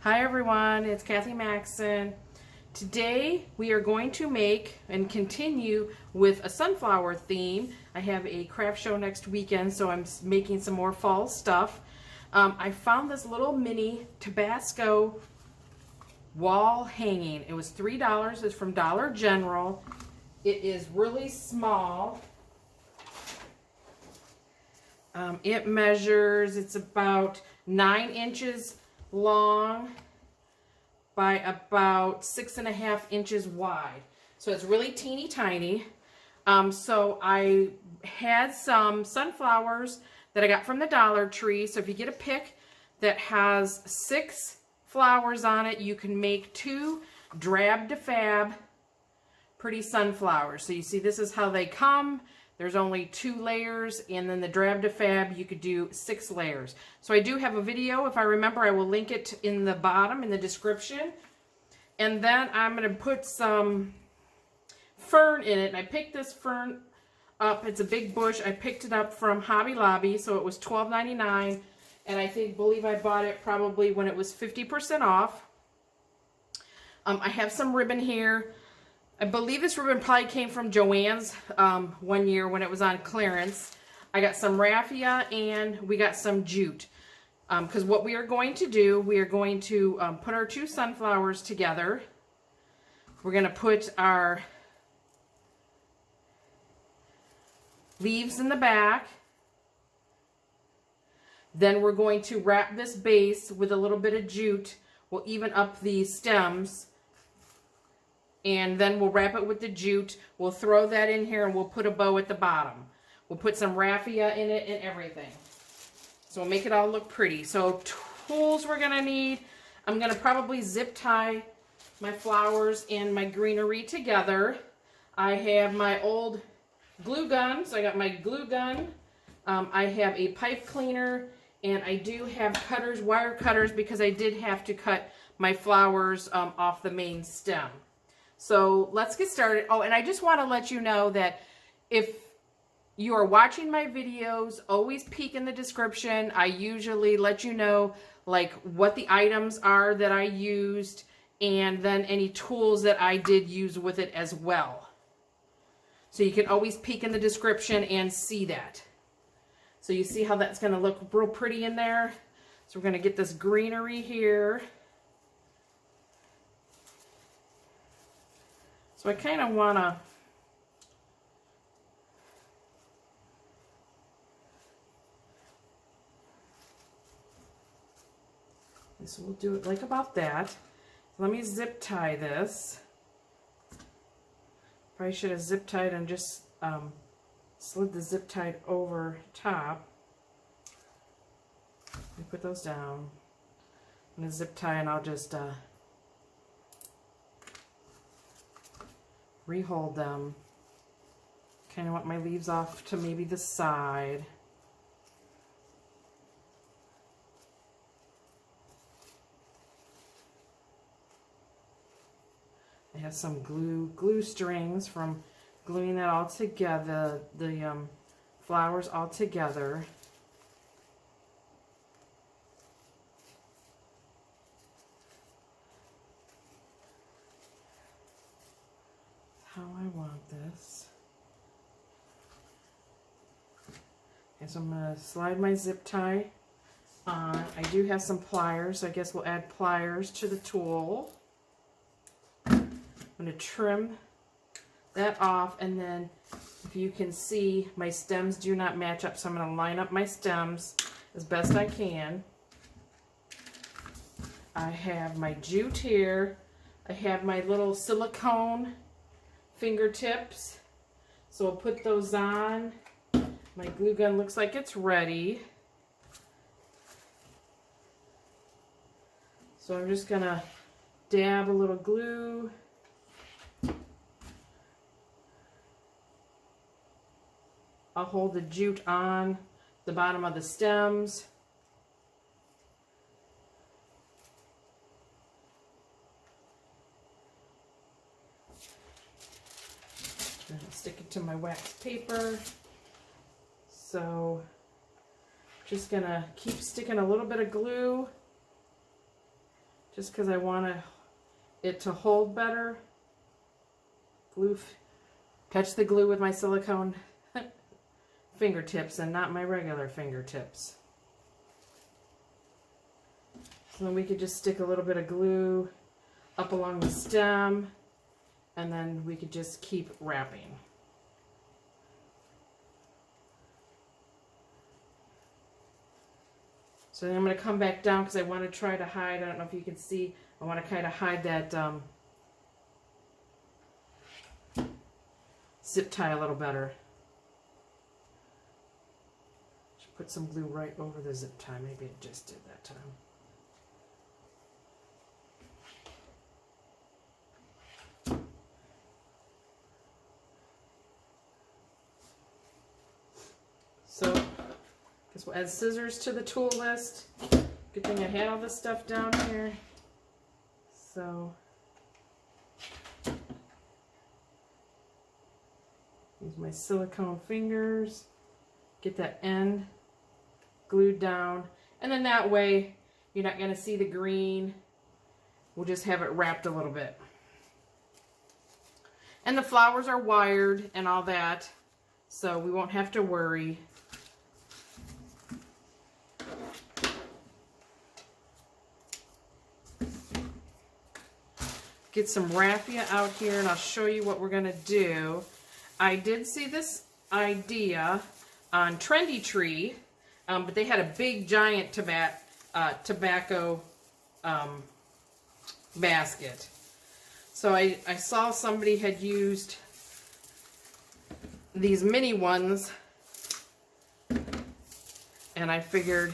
Hi everyone, it's Kathy Maxson. Today we are going to make and continue with a sunflower theme. I have a craft show next weekend, so I'm making some more fall stuff. I found this little mini Tabasco wall hanging. It was $3. It's from Dollar General. It is really small. It measures, it's about 9 inches long by about 6.5 inches wide. So it's really teeny tiny. So I had some sunflowers that I got from the Dollar Tree. So if you get a pick that has 6 flowers on it, you can make 2 Drab to Fab pretty sunflowers. So you see, this is how they come. There's only 2 layers, and then the Drab to Fab, you could do 6 layers. So I do have a video. If I remember, I will link it in the bottom, in the description. And then I'm going to put some fern in it. And I picked this fern up. It's a big bush. I picked it up from Hobby Lobby, so it was $12.99. And I believe I bought it probably when it was 50% off. I have some ribbon here. I believe this ribbon probably came from Joann's one year when it was on clearance. I got some raffia and we got some jute. Because what we are going to do, we are going to put our 2 sunflowers together. We're going to put our leaves in the back. Then we're going to wrap this base with a little bit of jute. We'll even up the stems. And then we'll wrap it with the jute. We'll throw that in here and we'll put a bow at the bottom. We'll put some raffia in it and everything. So we'll make it all look pretty. So tools we're going to need. I'm going to probably zip tie my flowers and my greenery together. I have my old glue gun. So I got my glue gun. I have a pipe cleaner. And I do have cutters, wire cutters, because I did have to cut my flowers off the main stem. So let's get started. Oh, and I just want to let you know that if you are watching my videos, always peek in the description. I usually let you know like what the items are that I used and then any tools that I did use with it as well. So you can always peek in the description and see that. So you see how that's going to look real pretty in there. So we're going to get this greenery here. So I kind of want to so we'll do it like about that. Let me zip tie this. Probably should have zip tied and just slid the zip tie over top. Let me put those down. I'm going to zip tie and I'll just rehold them. Kind of want my leaves off to maybe the side. I have some glue strings from gluing that all together, the flowers all together. How I want this. Okay, so I'm going to slide my zip tie on. I do have some pliers, so I guess we'll add pliers to the tool. I'm going to trim that off, and then if you can see, my stems do not match up, so I'm going to line up my stems as best I can. I have my jute here. I have my little silicone fingertips, so I'll put those on. My glue gun looks like it's ready, so I'm just gonna dab a little glue. I'll hold the jute on the bottom of the stems. And I'll stick it to my wax paper. So just gonna keep sticking a little bit of glue just because I want it to hold better. Glue, touch the glue with my silicone fingertips and not my regular fingertips. So then we could just stick a little bit of glue up along the stem, and then we could just keep wrapping. So then I'm going to come back down because I want to try to hide, I don't know if you can see, I want to kind of hide that zip tie a little better. Should put some glue right over the zip tie. Maybe it just did that time. So, guess we'll add scissors to the tool list. Good thing I had all this stuff down here. So, use my silicone fingers. Get that end glued down. And then that way, you're not going to see the green. We'll just have it wrapped a little bit. And the flowers are wired and all that, so we won't have to worry. Get some raffia out here and I'll show you what we're going to do. I did see this idea on Trendy Tree, but they had a big giant tobacco basket. So I saw somebody had used these mini ones, and I figured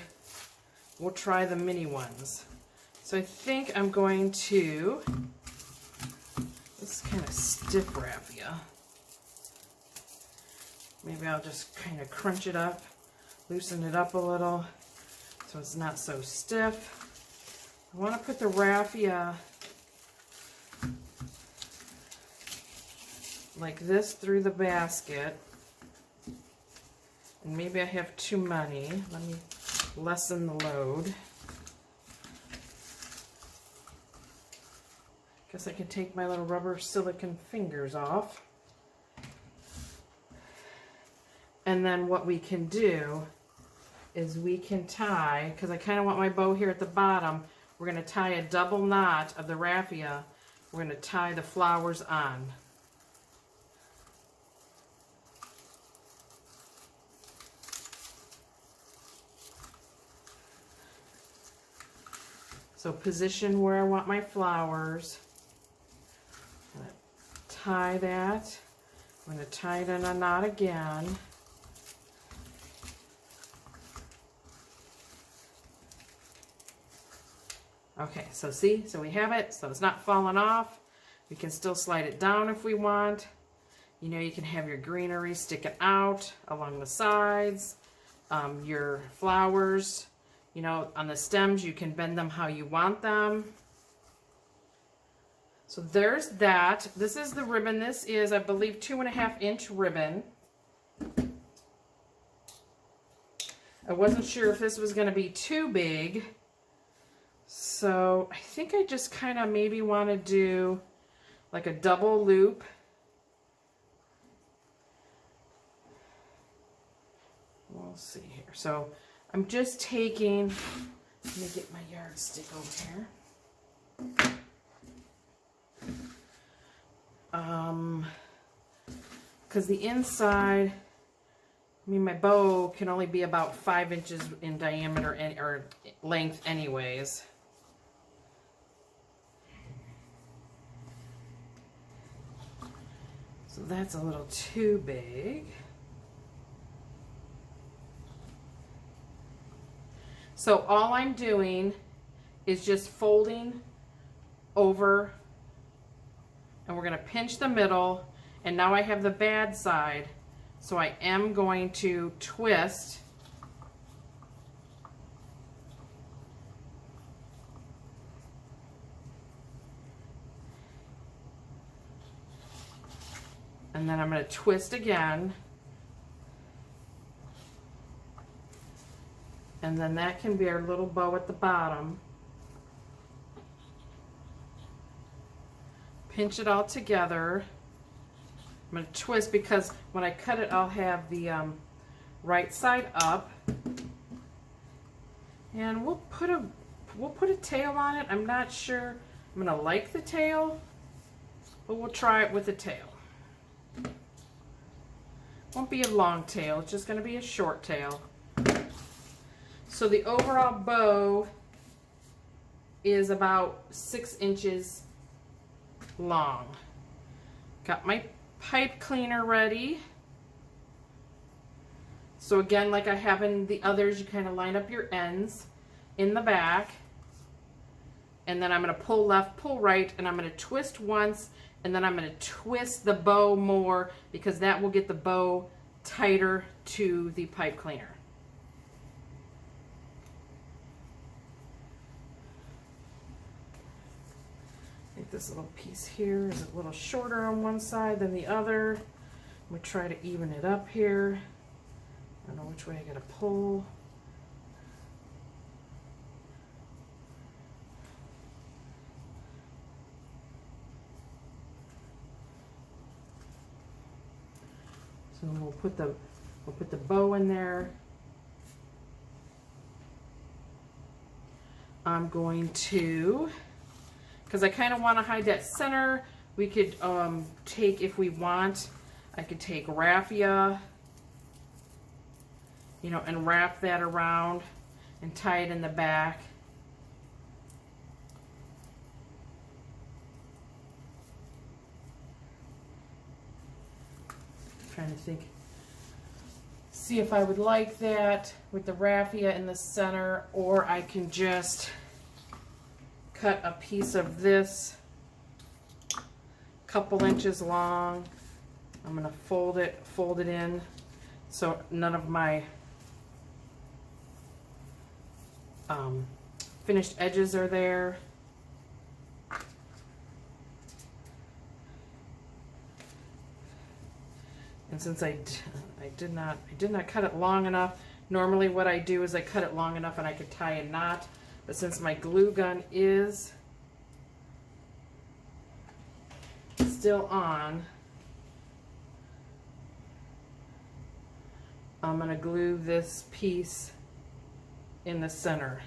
we'll try the mini ones. So I think I'm going to, this is kind of stiff raffia. Maybe I'll just kind of crunch it up, loosen it up a little so it's not so stiff. I want to put the raffia like this through the basket. And maybe I have too many. Let me lessen the load. Guess I can take my little rubber silicone fingers off. And then what we can do is we can tie, because I kind of want my bow here at the bottom, we're going to tie a double knot of the raffia. We're going to tie the flowers on. So position where I want my flowers. I'm going to tie that. I'm going to tie it in a knot again. Okay, so see, so we have it, so it's not falling off. We can still slide it down if we want. You know, you can have your greenery sticking out along the sides. Your flowers, you know, on the stems, you can bend them how you want them. So there's that. This is the ribbon. This is, I believe, 2.5 inch ribbon. I wasn't sure if this was going to be too big. So I think I just kind of maybe want to do like a double loop. We'll see here. So I'm just taking, let me get my yardstick over here. Because the inside, I mean, my bow can only be about 5 inches in diameter or length anyways. So that's a little too big. So all I'm doing is just folding over, and we're going to pinch the middle, and now I have the bad side, so I am going to twist. And then I'm going to twist again. And then that can be our little bow at the bottom. pinch it all together. I'm going to twist because when I cut it, I'll have the right side up. And we'll put a tail on it. I'm not sure I'm going to like the tail, but we'll try it with the tail. Won't be a long tail, it's just going to be a short tail. So the overall bow is about 6 inches long. Got my pipe cleaner ready. So again, like I have in the others, you kind of line up your ends in the back. And then I'm going to pull left, pull right, and I'm going to twist once, and then I'm going to twist the bow more because that will get the bow tighter to the pipe cleaner. I think this little piece here is a little shorter on one side than the other. I'm going to try to even it up here. I don't know which way I got to pull. So we'll put the bow in there. I'm going to, because I kind of want to hide that center, we could take, if we want, I could take raffia, you know, and wrap that around and tie it in the back. Trying to think, see if I would like that with the raffia in the center, or I can just cut a piece of this a couple inches long. I'm going to fold it in so none of my finished edges are there. And since I did not cut it long enough, normally what I do is I cut it long enough and I could tie a knot, but since my glue gun is still on, I'm going to glue this piece in the center.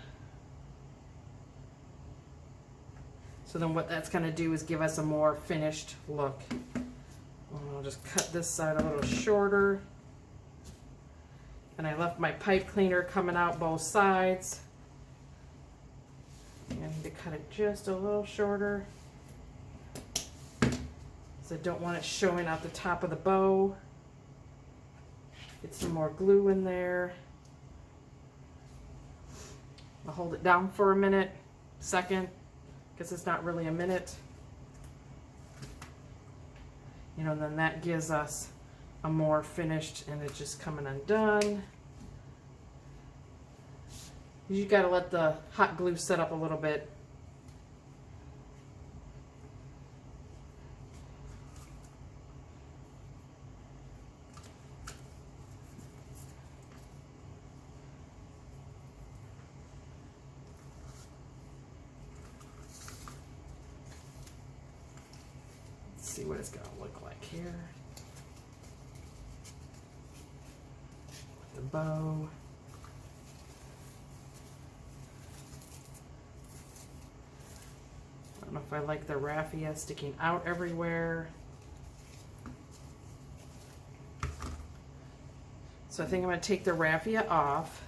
So then what that's going to do is give us a more finished look. I'll just cut this side a little shorter. And I left my pipe cleaner coming out both sides. I need to cut it just a little shorter, because I don't want it showing out the top of the bow. Get some more glue in there. I'll hold it down for a minute, second, because it's not really a minute. You know, and then that gives us a more finished, and it's just coming undone. You gotta let the hot glue set up a little bit. Let's see what it's gonna look like here. The bow. I don't know if I like the raffia sticking out everywhere. So I think I'm going to take the raffia off.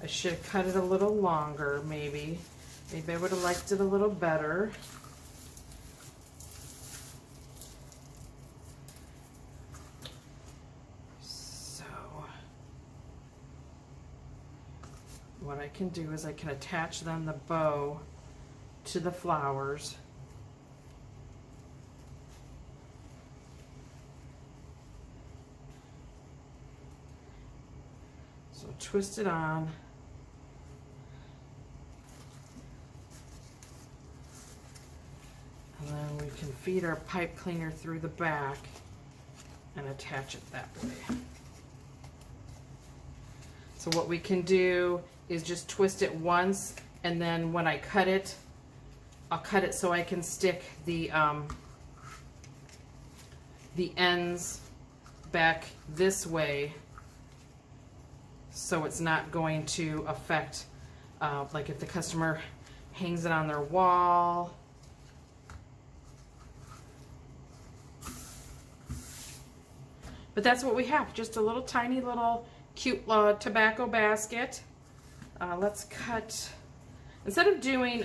I should have cut it a little longer, maybe. Maybe I would have liked it a little better. So, what I can do is I can attach then the bow to the flowers. So twist it on. And then we can feed our pipe cleaner through the back and attach it that way. So what we can do is just twist it once, and then when I cut it, I'll cut it so I can stick the ends back this way, so it's not going to affect, like if the customer hangs it on their wall. But that's what we have, just a little tiny little cute tobacco basket. Let's cut, instead of doing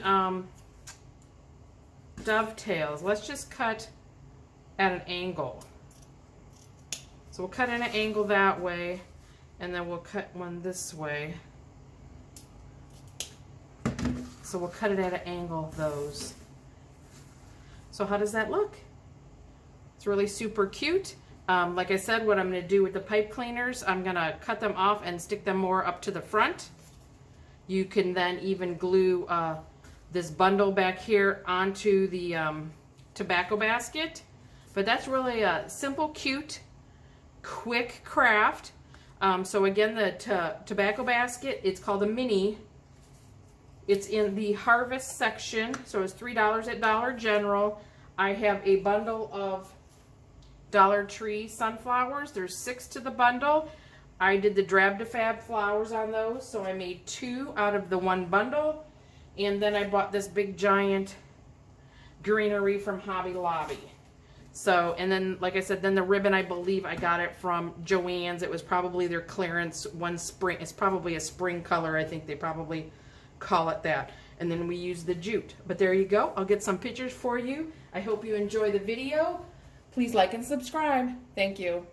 dovetails, let's just cut at an angle. So we'll cut at an angle that way, and then we'll cut one this way. So we'll cut it at an angle, those. So how does that look? It's really super cute. Like I said, what I'm going to do with the pipe cleaners, I'm going to cut them off and stick them more up to the front. You can then even glue this bundle back here onto the tobacco basket. But that's really a simple, cute, quick craft. So again, the tobacco basket, it's called a mini. It's in the harvest section, so it's $3 at Dollar General. I have a bundle of Dollar Tree sunflowers. There's 6 to the bundle. I did the Drab to Fab flowers on those, so I made 2 out of the 1 bundle. And then I bought this big giant greenery from Hobby Lobby. So, and then, like I said, then the ribbon, I believe I got it from Joann's. It was probably their clearance one spring. It's probably a spring color. I think they probably call it that. And then we use the jute. But there you go. I'll get some pictures for you. I hope you enjoy the video. Please like and subscribe. Thank you.